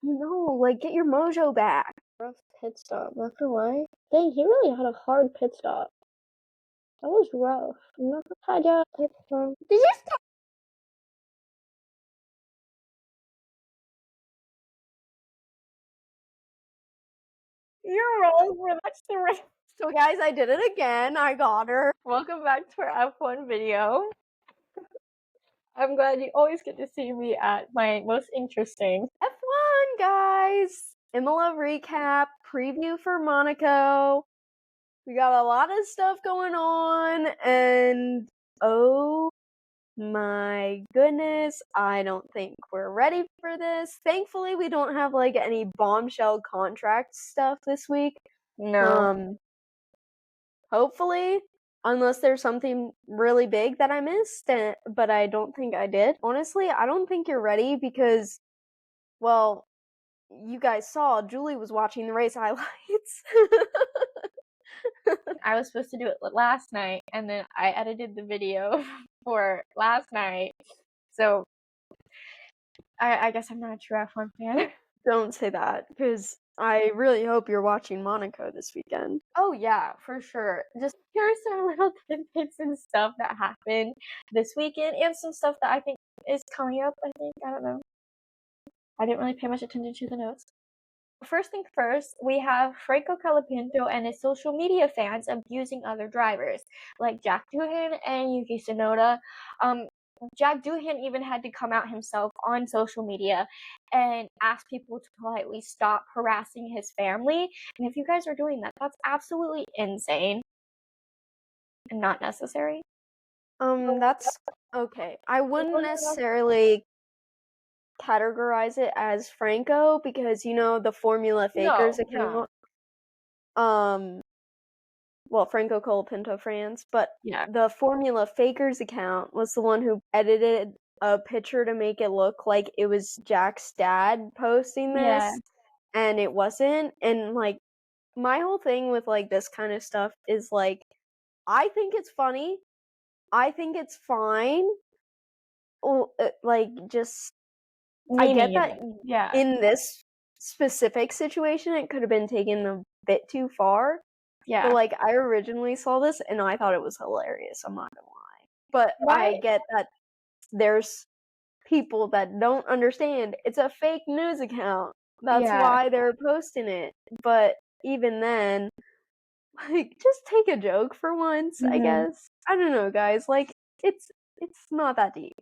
No, like, get your mojo back. Rough pit stop, not gonna lie. Dang, he really had a hard pit stop. That was rough. I'm not gonna lie, pit stop. Did you stop? You're wrong for that's the right. So guys, I did it again. I got her. Welcome back to our F1 video. I'm glad you always get to see me at my most interesting. F1, guys. Imola recap, preview for Monaco. We got a lot of stuff going on, and oh my goodness, I don't think we're ready for this. Thankfully, we don't have like any bombshell contract stuff this week. No. Hopefully, unless there's something really big that I missed, but I don't think I did. Honestly, I don't think you're ready because, well, you guys saw Julie was watching the race highlights. I was supposed to do it last night, and then I edited the video for last night. So I guess I'm not a true F1 fan. Don't say that, because I really hope you're watching Monaco this weekend. Oh yeah, for sure. Just here's some little tidbits and stuff that happened this weekend, and some stuff that I think is coming up. I don't know. I didn't really pay much attention to the notes. First thing first, we have Franco Colapinto and his social media fans abusing other drivers, like Jack Doohan and Yuki Tsunoda. Jack Doohan even had to come out himself on social media and ask people to politely stop harassing his family. And if you guys are doing that, that's absolutely insane and not necessary. That's okay. I wouldn't necessarily categorize it as Franco because, you know, the Formula Fakers account. Well, Franco Colapinto fans, but Yeah. the Formula Fakers account was the one who edited a picture to make it look like it was Jack's dad posting this, and it wasn't. And like, my whole thing with like this kind of stuff is like, I think it's funny. I think it's fine. Like, just I get that. Yeah. In this specific situation, it could have been taken a bit too far. Yeah. But like, I originally saw this and I thought it was hilarious. I'm not gonna lie. But I get that there's people that don't understand. It's a fake news account. That's why they're posting it. But even then, like, just take a joke for once, I guess. I don't know, guys. Like, it's not that deep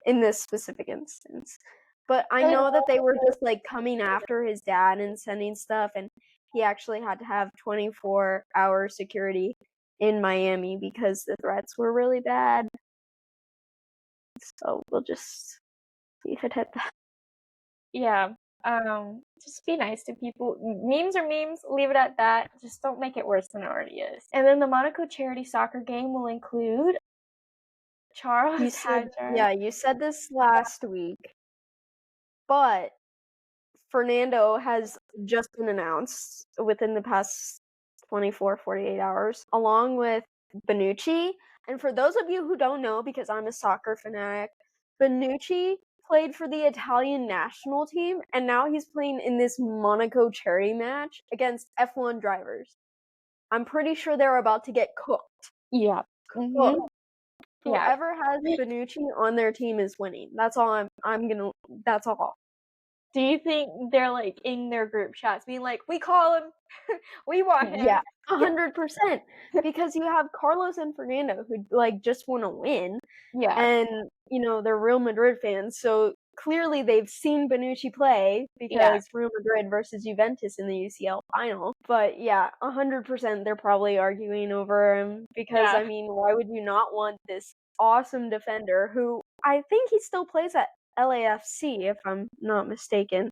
in this specific instance. But I know that they were just like coming after his dad and sending stuff, and he actually had to have 24-hour security in Miami because the threats were really bad. So we'll just leave it at that. Yeah. Just be nice to people. Memes are memes. Leave it at that. Just don't make it worse than it already is. And then the Monaco charity soccer game will include Charles Hadger. Yeah, you said this last week, but Fernando has just been announced within the past 48 hours, along with Bonucci. And for those of you who don't know, because I'm a soccer fanatic, Bonucci played for the Italian national team, and now he's playing in this Monaco charity match against F1 drivers. I'm pretty sure they're about to get cooked. Yeah. Cooked. Whoever has Bonucci on their team is winning. That's all that's all. Do you think they're like in their group chats being like, we call him, we want him? Yeah, 100%. Because you have Carlos and Fernando who like just want to win. Yeah. And, you know, they're Real Madrid fans, so clearly they've seen Bonucci play because Real Madrid versus Juventus in the UCL final. But yeah, 100% they're probably arguing over him because, I mean, why would you not want this awesome defender who I think he still plays at LAFC, if I'm not mistaken.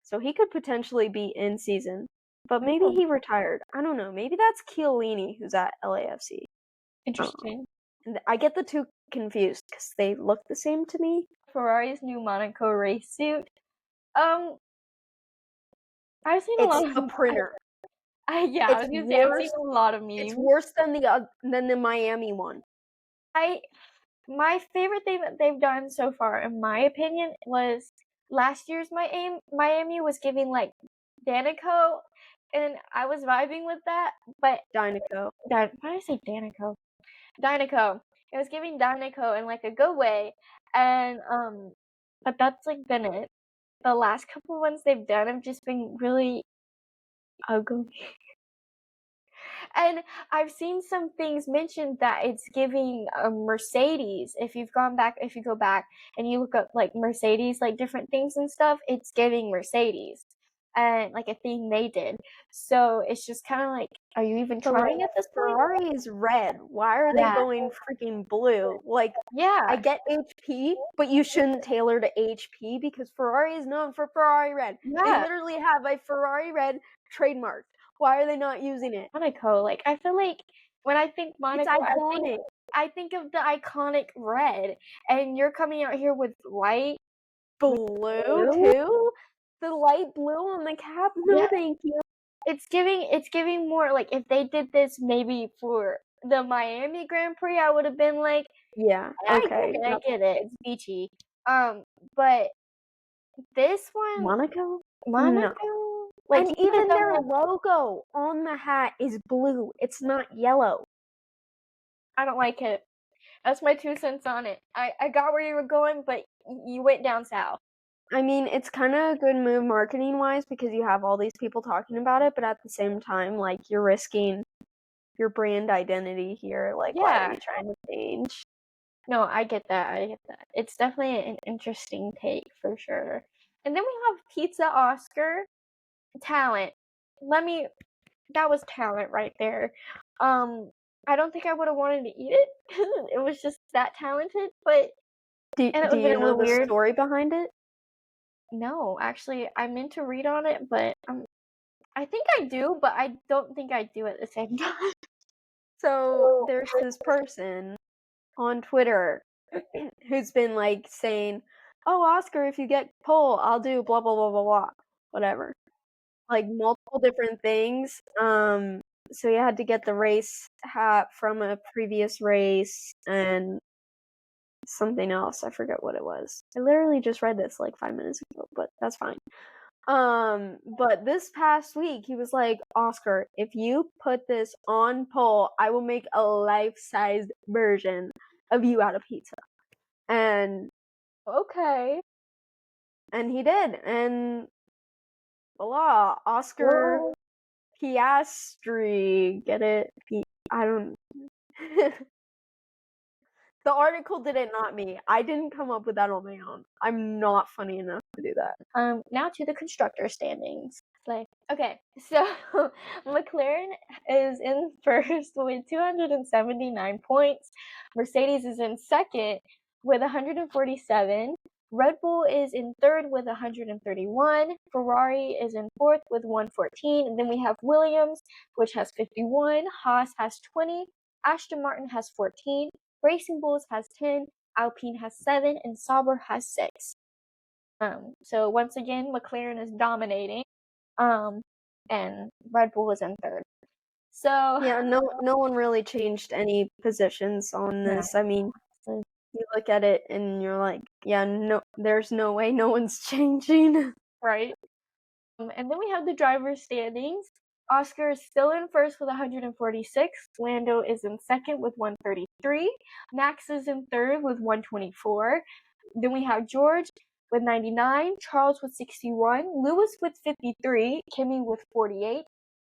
So he could potentially be in season. But maybe he retired. I don't know. Maybe that's Chiellini who's at LAFC. Interesting. And I get the two confused because they look the same to me. Ferrari's new Monaco race suit. I've seen a lot of a printer. I was gonna say I've seen a lot of memes. It's worse than the Miami one. My favorite thing that they've done so far, in my opinion, was last year's Miami was giving like Danico, and I was vibing with that. But Dinoco. why did I say Danico? Dinoco. It was giving Dinoco in like a good way, and but that's like been it. The last couple ones they've done have just been really ugly. And I've seen some things mentioned that it's giving Mercedes. If you go back and you look up like Mercedes, like different things and stuff, it's giving Mercedes and like a thing they did. So it's just kind of like, are you even So, trying like, at this point? Ferrari is red. Why are they Yeah. going freaking blue? Like, I Yeah. get HP, but you shouldn't tailor to HP because Ferrari is known for Ferrari red. They Yeah. literally have a Ferrari red trademark. Why are they not using it? Monaco. Like I feel like when I think It's Monaco, iconic. I think of the iconic red, and you're coming out here with light Blue too? The light blue on the cap? No, Yeah. thank you. It's giving more like if they did this maybe for the Miami Grand Prix, I would have been like, Yeah, okay. I get it. It's beachy. But this one, Monaco? No. Monaco, like And you even don't their have, logo on the hat is blue. It's not yellow. I don't like it. That's my 2 cents on it. I got where you were going, but you went down south. I mean, it's kind of a good move marketing-wise because you have all these people talking about it, but at the same time, like, you're risking your brand identity here. Like, why are Yeah. you trying to change? No, I get that. It's definitely an interesting take for sure. And then we have Pizza Oscar talent. That was talent right there. I don't think I would have wanted to eat it. It was just that talented, but Do and it would have been you a know little the weird. story behind it? No, actually, I meant to read on it, but I think I do, but I don't think I do at the same time. So, there's this person on Twitter who's been, like, saying, "Oh, Oscar, if you get pole, I'll do blah, blah, blah, blah, blah." Whatever. Like, multiple different things. So you had to get the race hat from a previous race and something else. I forget what it was. I literally just read this like 5 minutes ago, but that's fine. But this past week he was like, Oscar, if you put this on pole, I will make a life-sized version of you out of pizza. And Okay. and he did. And voila, Oscar Well, Piastri. Get it? I don't. The article did it, not me. I didn't come up with that on my own. I'm not funny enough to do that. now to the constructor standings. Like, okay, so McLaren is in first with 279 points. Mercedes is in second with 147. Red Bull is in third with 131. Ferrari is in fourth with 114. And then we have Williams, which has 51. Haas has 20. Aston Martin has 14. Racing Bulls has 10. Alpine has 7. And Sauber has 6. So once again, McLaren is dominating. And Red Bull is in third. So Yeah, no one really changed any positions on this. I mean, you look at it and you're like, yeah, no, there's no way no one's changing. right. And then we have the driver's standings. Oscar is still in first with 146. Lando is in second with 133. Max is in third with 124. Then we have George with 99, Charles with 61, Lewis with 53, Kimi with 48,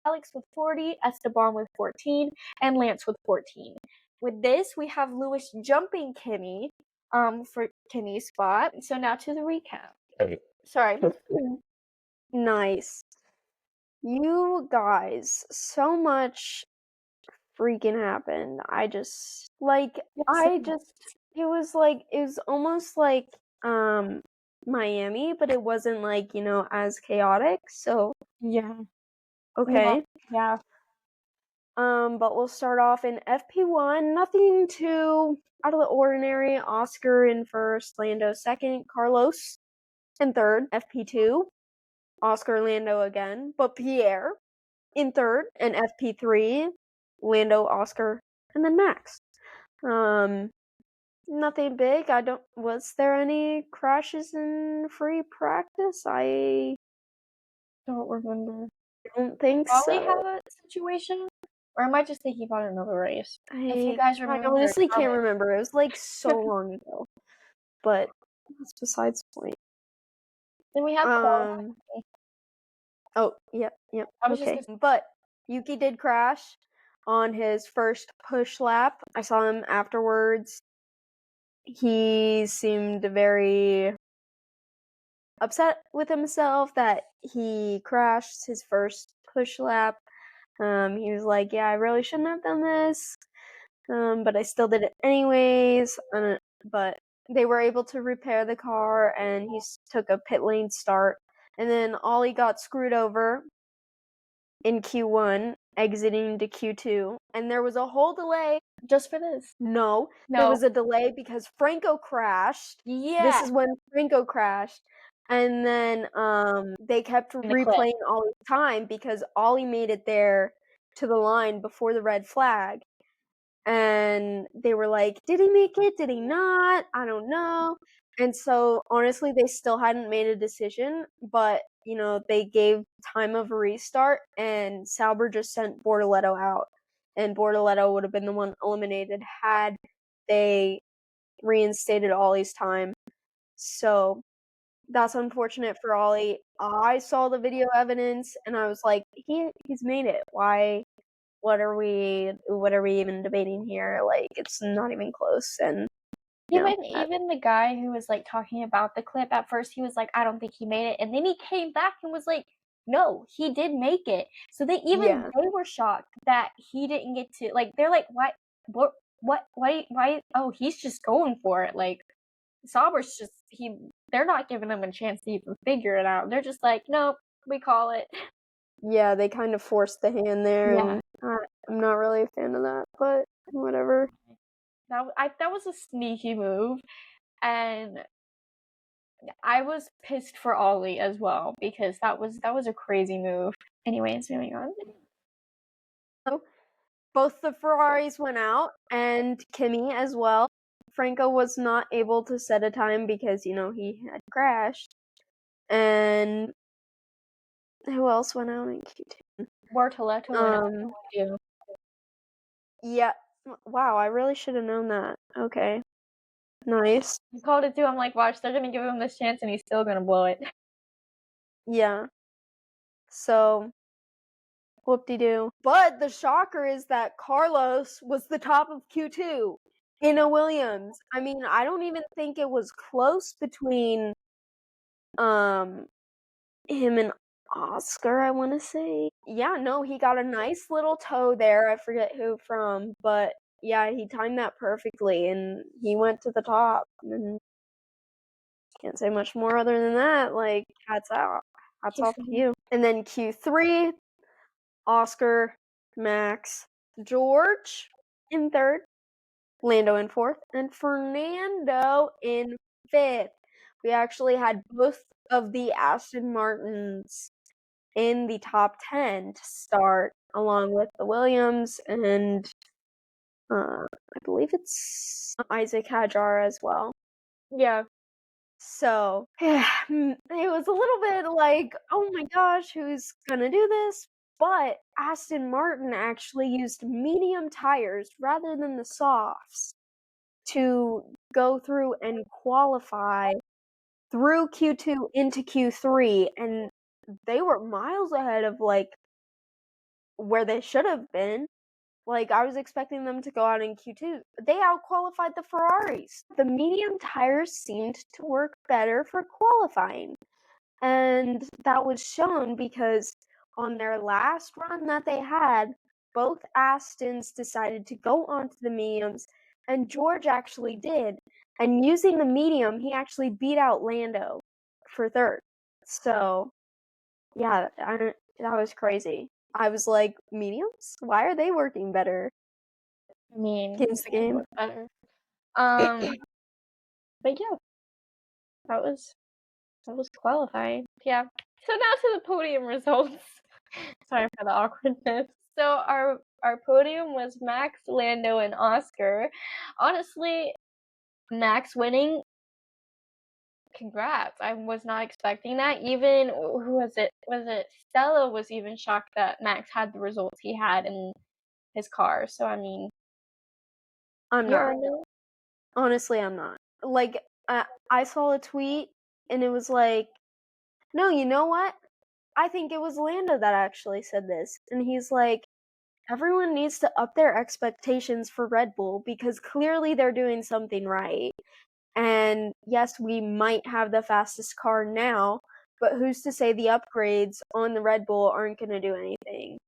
Alex with 40, Esteban with 14, and Lance with 14. With this, we have Lewis jumping Kimi for Kimi's spot. So now to the recap. Sorry. Nice. You guys, so much freaking happened. It was almost like Miami, but it wasn't like, as chaotic. So Yeah. okay. Yeah. But we'll start off in FP1. Nothing too out of the ordinary. Oscar in first, Lando second, Carlos in third. FP2, Oscar, Lando again, but Pierre in third. And FP3, Lando, Oscar, and then Max. Nothing big. Was there any crashes in free practice? I Don't remember. don't think Probably so. have a situation, or am I just thinking about another race? If you I guys I remember, honestly can't comment. remember. It was like so long ago. But that's besides the point. Then we have qualifying. Oh, yep, I was just okay. But Yuki did crash on his first push lap. I saw him afterwards. He seemed very upset with himself that he crashed his first push lap. He was like, "Yeah, I really shouldn't have done this, but I still did it anyways." But they were able to repair the car, and he took a pit lane start. And then Ollie got screwed over in Q1, exiting to Q2, and there was a whole delay. just for this. No, there No. was a delay because Franco crashed. Yeah. This is when Franco crashed. And then they kept In the clip. replaying Ollie's time because Ollie made it there to the line before the red flag. And they were like, did he make it? Did he not? I don't know. And so honestly, they still hadn't made a decision, but you know, they gave time of a restart, and Sauber just sent Bortoletto out, and Bortoletto would have been the one eliminated had they reinstated Ollie's time. So that's unfortunate for Ollie. I saw the video evidence and I was like, he's made it. Why? What are we even debating here? Like, it's not even close. And even the guy who was like talking about the clip at first, he was like, I don't think he made it, and then he came back and was like, no, he did make it. So they were shocked that he didn't get to, like, they're like, what why oh, he's just going for it. Like, Sauber's just they're not giving him a chance to even figure it out. They're just like, nope, we call it. Yeah, they kind of forced the hand there, Yeah. and I'm not really a fan of that, but whatever. That was a sneaky move, and I was pissed for Ollie as well because that was a crazy move. Anyways, moving on. Both the Ferraris went out, and Kimi as well. Franco was not able to set a time because, you know, he had crashed. And who else went out in Q2? Bortoletto went out too. Yeah. Wow, I really should have known that. Okay. Nice. I called it too. I'm like, watch, they're gonna give him this chance and he's still gonna blow it. Yeah. So, whoop-de-doo. But the shocker is that Carlos was the top of Q2 in a Williams. I mean, I don't even think it was close between him and Oscar, I want to say. Yeah, no, he got a nice little toe there. I forget who from, but yeah, he timed that perfectly and he went to the top. And can't say much more other than that. Like, hats off to you. And then Q3, Oscar, Max, George in third, Lando in fourth, and Fernando in fifth. We actually had both of the Aston Martins in the top 10 to start, along with the Williams and I believe it's Isaac Hadjar as well. Yeah. So it was a little bit like, oh my gosh, who's gonna do this? But Aston Martin actually used medium tires rather than the softs to go through and qualify through Q2 into Q3, and they were miles ahead of like where they should have been. Like, I was expecting them to go out in Q2. They out-qualified the Ferraris. The medium tires seemed to work better for qualifying. And that was shown because on their last run that they had, both Astons decided to go onto the mediums, and George actually did. And using the medium, he actually beat out Lando for third. So, yeah, that was crazy. I was like, mediums? Why are they working better? I mean, Game's the game. better. But yeah, that was qualifying. Yeah. So now to the podium results. Sorry for the awkwardness. So our podium was Max, Lando, and Oscar. Honestly, Max winning, congrats. I was not expecting that. Even, who was it? Was it Stella was even shocked that Max had the results he had in his car. So, I mean, I'm not. Honestly, I'm not. Like, I saw a tweet, and it was like, no, you know what? I think it was Lando that actually said this. And he's like, everyone needs to up their expectations for Red Bull because clearly they're doing something right. And yes, we might have the fastest car now, but who's to say the upgrades on the Red Bull aren't going to do anything?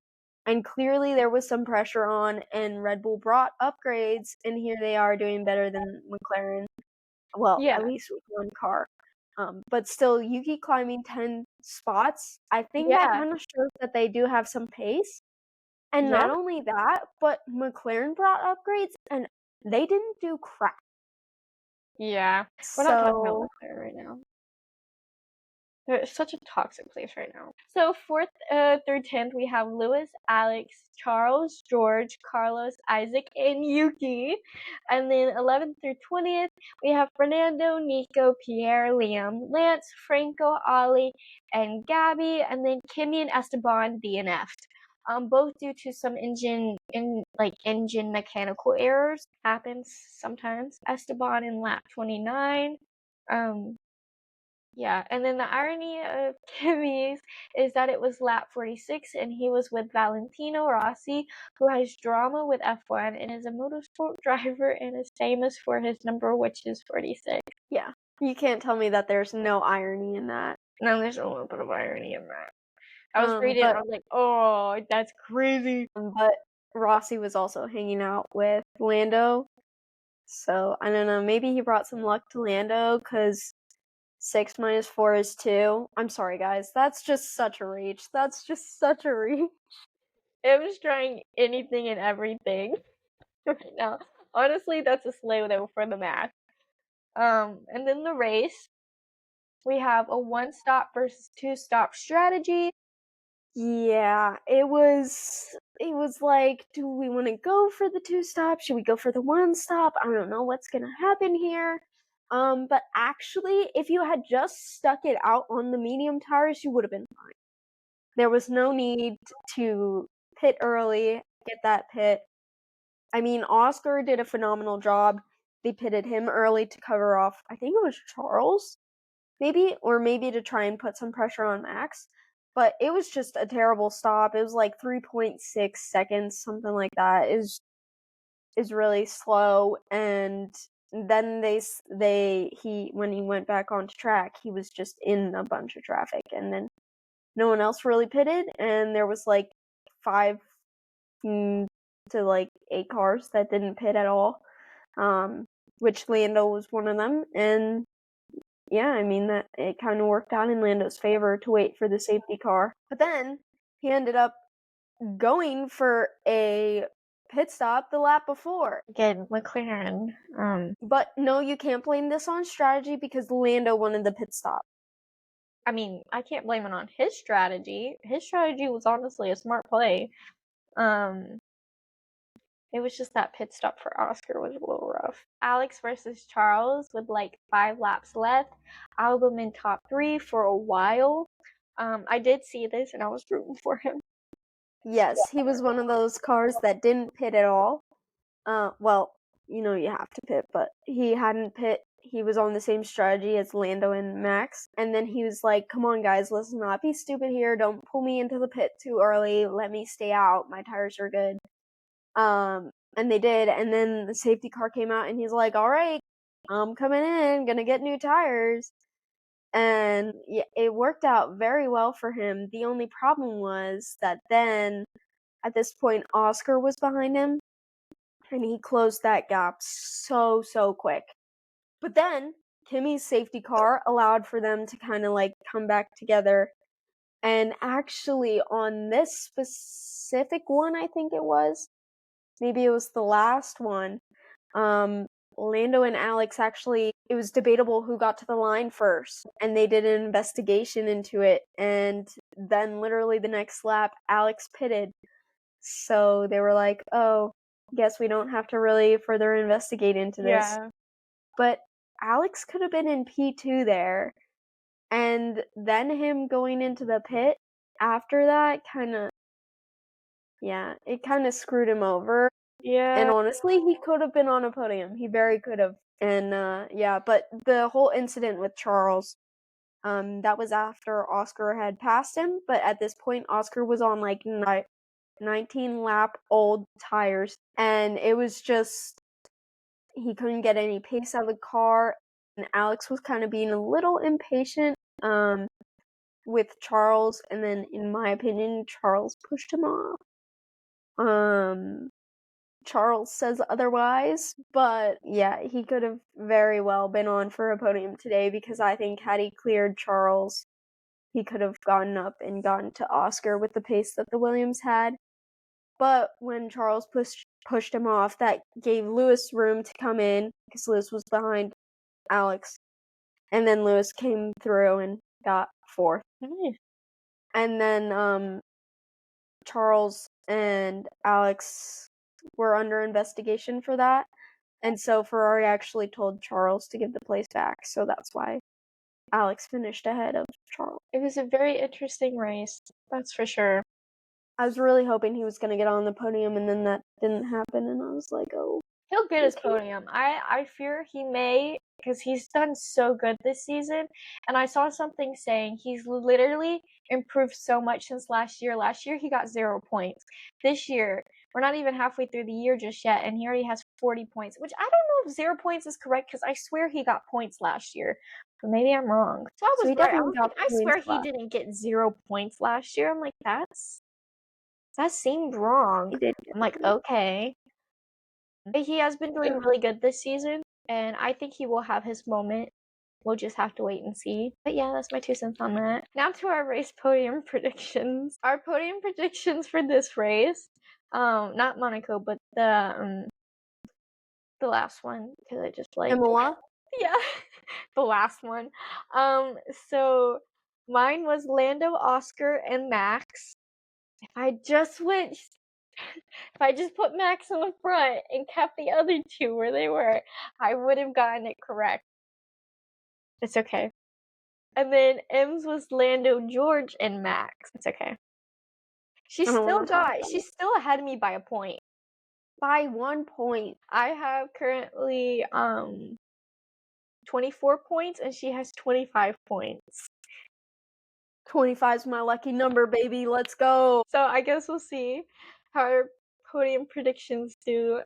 And clearly there was some pressure on, and Red Bull brought upgrades, and here they are doing better than McLaren. Well, Yeah. at least with one car. But still, Yuki climbing 10 spots, I think that kind of shows that they do have some pace. And not only that, but McLaren brought upgrades, and they didn't do crap. Yeah. We're not talking about McLaren right now. It's such a toxic place right now. So 4th through 10th, we have Lewis, Alex, Charles, George, Carlos, Isaac, and Yuki. And then 11th through 20th, we have Fernando, Nico, Pierre, Liam, Lance, Franco, Ollie, and Gabby. And then Kimmy and Esteban DNF'd. Both due to some engine mechanical errors. Happens sometimes. Esteban in lap 29. Yeah, and then the irony of Kimmy's is that it was lap 46 and he was with Valentino Rossi, who has drama with F1 and is a motorsport driver and is famous for his number, which is 46. Yeah, you can't tell me that there's no irony in that. No, there's a little bit of irony in that. I was reading and I was like, oh, that's crazy. But Rossi was also hanging out with Lando, so I don't know, maybe he brought some luck to Lando, because 6 minus 4 is 2. I'm sorry, guys. That's just such a reach. That's just such a reach. I'm just trying anything and everything right now. Honestly, that's a slay though for the math. And then the race, we have a 1-stop versus 2-stop strategy. Yeah, it was like, do we want to go for the 2-stop? Should we go for the 1-stop? I don't know what's gonna happen here. But actually, if you had just stuck it out on the medium tires, you would have been fine. There was no need to pit early, get that pit. I mean, Oscar did a phenomenal job. They pitted him early to cover off, I think it was Charles, maybe to try and put some pressure on Max. But it was just a terrible stop. It was like 3.6 seconds, something like that. Is really slow. And then when he went back onto track, he was just in a bunch of traffic, and then no one else really pitted, and there was like 5 to like 8 cars that didn't pit at all, which Lando was one of them. And yeah, I mean, that it kind of worked out in Lando's favor to wait for the safety car. But then he ended up going for a pit stop the lap before. Again, McLaren. But no, you can't blame this on strategy because Lando wanted the pit stop. I mean, I can't blame it on his strategy. His strategy was honestly a smart play. It was just that pit stop for Oscar was a little rough. Alex versus Charles with like 5 laps left. Albon in top 3 for a while. I did see this and I was rooting for him. Yes, he was one of those cars that didn't pit at all. Well, you know you have to pit, but he hadn't pit. He was on the same strategy as Lando and Max, and then he was like, come on guys, let's not be stupid here, don't pull me into the pit too early, let me stay out, my tires are good. And they did, and then the safety car came out, and he's like, alright, I'm coming in, gonna get new tires. And yeah, it worked out very well for him. The only problem was that then, at this point, Oscar was behind him, and he closed that gap so quick. But then Kimmy's safety car allowed for them to kind of like come back together. And actually, on this specific one, I think it was, maybe it was the last one, Lando and Alex actually, it was debatable who got to the line first, and they did an investigation into it, and then literally the next lap, Alex pitted. So they were like, oh, guess we don't have to really further investigate into this. Yeah. but Alex could have been in P2 there. And then him going into the pit after that it kind of screwed him over. Yeah. And honestly, he could have been on a podium. He very could have. And but the whole incident with Charles, that was after Oscar had passed him. But at this point, Oscar was on like 19 lap old tires. And it was just, he couldn't get any pace out of the car. And Alex was kind of being a little impatient with Charles. And then, in my opinion, Charles pushed him off. Charles says otherwise, but yeah, he could have very well been on for a podium today, because I think had he cleared Charles, he could have gotten up and gotten to Oscar with the pace that the Williams had. But when Charles pushed him off, that gave Lewis room to come in, because Lewis was behind Alex. And then Lewis came through and got 4th. Nice. And then Charles and Alex were under investigation for that. And so Ferrari actually told Charles to give the place back. So that's why Alex finished ahead of Charles. It was a very interesting race, that's for sure. I was really hoping he was going to get on the podium, and then that didn't happen, and I was like, oh. He'll get his podium. I fear he may, because he's done so good this season. And I saw something saying he's literally improved so much since last year. Last year, he got 0 points. This year, we're not even halfway through the year just yet, and he already has 40 points, which I don't know if 0 points is correct, because I swear he got points last year. But maybe I'm wrong. So I was right. I swear he didn't get 0 points last year. I'm like, that seemed wrong. He did. I'm like, okay. But he has been doing really good this season, and I think he will have his moment. We'll just have to wait and see. But yeah, that's my 2 cents on that. Now to our race podium predictions. Our podium predictions for this race, not Monaco, but the last one, because I just like Imola? Yeah, the last one. So mine was Lando, Oscar, and Max. If I just put Max in the front and kept the other 2 where they were, I would have gotten it correct. It's okay. And then M's was Lando, George, and Max. It's okay. She still she's still ahead of me by a point. By 1 point. I have currently 24 points, and she has 25 points. 25's my lucky number, baby. Let's go. So I guess we'll see how our podium predictions do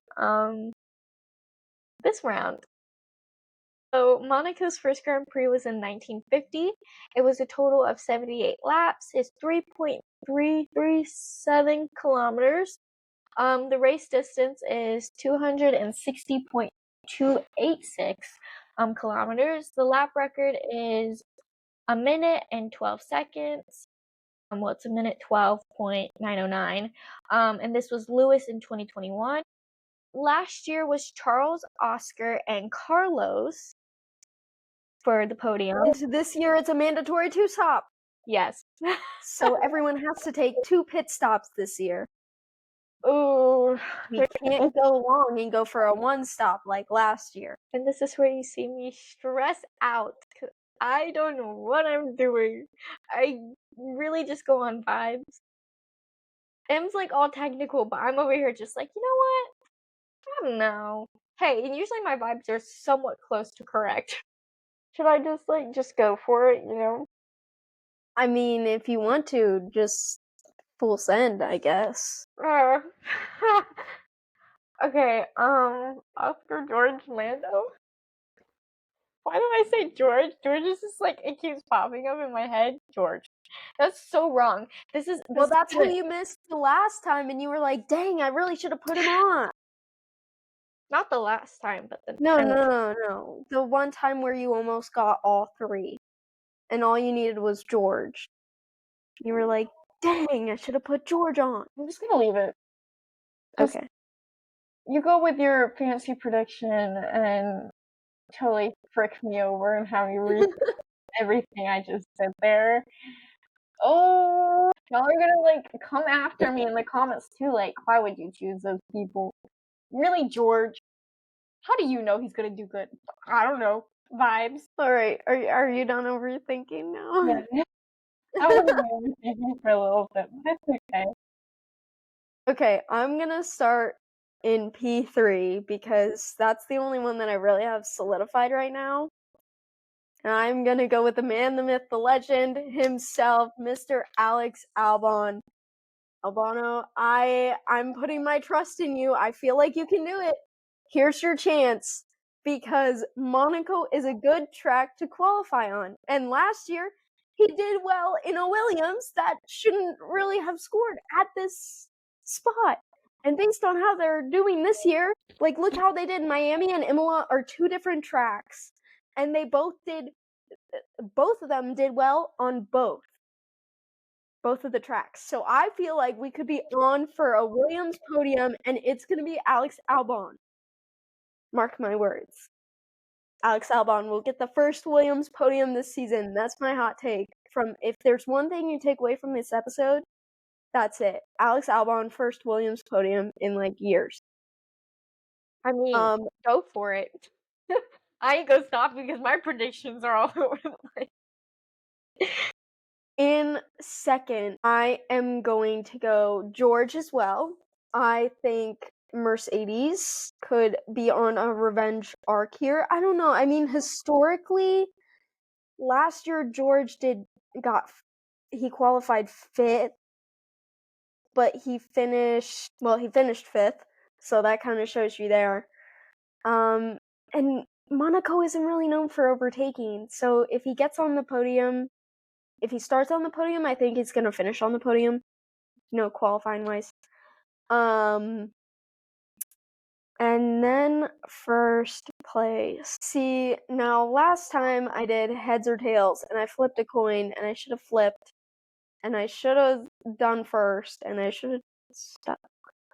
this round. So Monaco's first Grand Prix was in 1950. It was a total of 78 laps. It's 3.337 kilometers. The race distance is 260.286 kilometers. The lap record is 1 minute and 12 seconds. It's 1 minute 12.909. And this was Lewis in 2021. Last year was Charles, Oscar, and Carlos for the podium. This year it's a mandatory 2-stop. Yes. So everyone has to take 2 pit stops this year. Ooh. We can't go long and go for a 1-stop like last year. And this is where you see me stress out, because I don't know what I'm doing. I really just go on vibes. M's like all technical, but I'm over here just like, you know what? I don't know. Hey, and usually my vibes are somewhat close to correct. Should I just go for it, you know? I mean, if you want to, just full send, I guess. Okay, Oscar, George, Lando? Why did I say George? George is just like, it keeps popping up in my head. George. That's so wrong. That's who you missed the last time, and you were like, dang, I really should have put him on. Not the last time, but the No. The one time where you almost got all 3, and all you needed was George. You were like, dang, I should have put George on. I'm just gonna leave it. Okay. You go with your fancy prediction and totally frick me over and have me read everything I just said there. Oh, y'all are gonna come after me in the comments too. Like, why would you choose those people? Really, George? How do you know he's gonna do good? I don't know. Vibes. Alright, are you done overthinking now? Yeah. I was overthinking for a little bit, but it's okay. Okay, I'm gonna start in P3 because that's the only one that I really have solidified right now. And I'm gonna go with the man, the myth, the legend himself, Mr. Alex Albon. Albano, I'm putting my trust in you. I feel like you can do it. Here's your chance. Because Monaco is a good track to qualify on. And last year, he did well in a Williams that shouldn't really have scored at this spot. And based on how they're doing this year, like look how they did. Miami and Imola are two different tracks. And they both of them did well on both of the tracks. So I feel like we could be on for a Williams podium, and it's going to be Alex Albon. Mark my words. Alex Albon will get the first Williams podium this season. That's my hot take. If there's one thing you take away from this episode, that's it. Alex Albon first Williams podium in like years. I mean, go for it. I ain't gonna stop because my predictions are all over the place. In second, I am going to go George as well. I think Mercedes could be on a revenge arc here. I don't know. I mean, historically, last year George he qualified 5th, but he finished fifth, so that kind of shows you there. And Monaco isn't really known for overtaking, so if he gets on the podium, if he starts on the podium, I think he's gonna finish on the podium, qualifying wise. And then first place. See, now last time I did heads or tails, and I flipped a coin, and I should have flipped, and I should have done first, and I should have stuck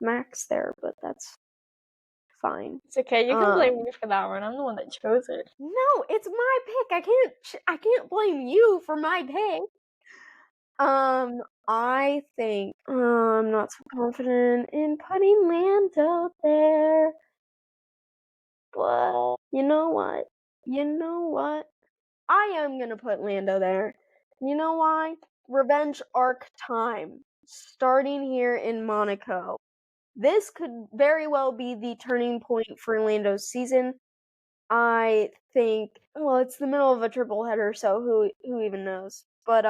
Max there, but that's fine. It's okay. You can blame me for that one. I'm the one that chose it. No, it's my pick. I can't blame you for my pick. I think I'm not so confident in putting Lando there. But you know what? I am gonna put Lando there. You know why? Revenge arc time. Starting here in Monaco. This could very well be the turning point for Lando's season. I think, well, it's the middle of a triple header, so who even knows? But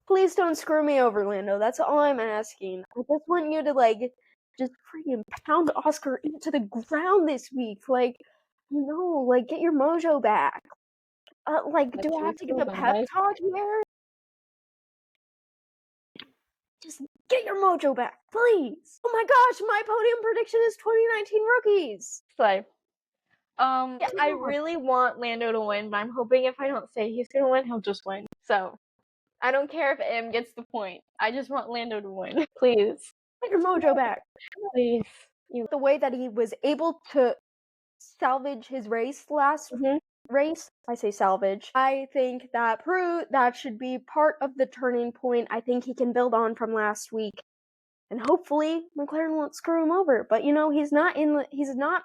please don't screw me over, Lando. That's all I'm asking. I just want you to just freaking pound Oscar into the ground this week. Get your mojo back. Do I have to give a pep talk here? Just get your mojo back, please. Oh my gosh, my podium prediction is 2019 rookies. Slay. I really want Lando to win, but I'm hoping if I don't say he's gonna win, he'll just win. So, I don't care if M gets the point. I just want Lando to win. Please. Get your mojo back. Please. The way that he was able to salvage his race last race, I say salvage, I think that should be part of the turning point I think he can build on from last week. And hopefully McLaren won't screw him over. But he's not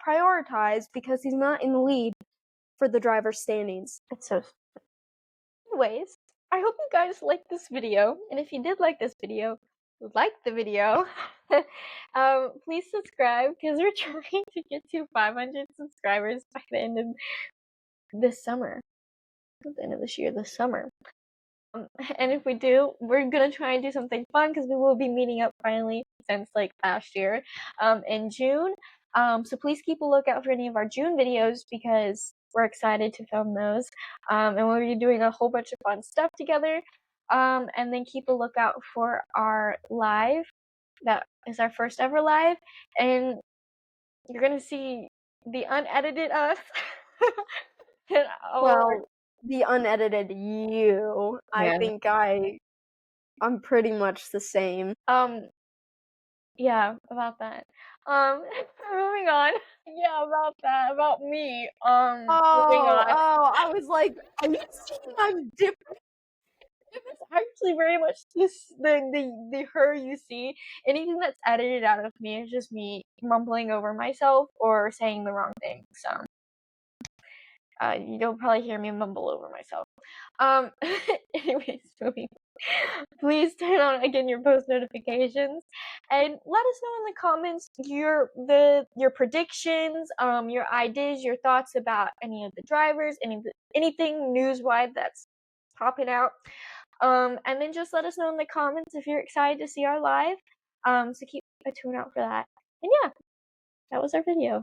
prioritized because he's not in the lead for the driver's standings. It's so anyways, I hope you guys liked this video. And if you did like this video, like the video. Please subscribe because we're trying to get to 500 subscribers by the end of this summer. At the end of this year, this summer. And if we do, we're gonna try and do something fun because we will be meeting up finally since last year in June. So please keep a lookout for any of our June videos because we're excited to film those. And we'll be doing a whole bunch of fun stuff together. And then keep a lookout for our live. That is our first ever live, and you're gonna see the unedited us. Well, the unedited you. Yeah. I think I'm pretty much the same. Yeah, about that. Moving on. Yeah, about that. About me. Moving on. Oh, I was like, are you saying I'm different? It's actually very much the her you see. Anything that's edited out of me is just me mumbling over myself or saying the wrong thing. So You'll probably hear me mumble over myself. Anyways, moving. Please turn on again your post notifications and let us know in the comments your predictions, your ideas, your thoughts about any of the drivers, anything news-wise that's popping out. And then just let us know in the comments if you're excited to see our live. So keep a tune out for that. And yeah, that was our video.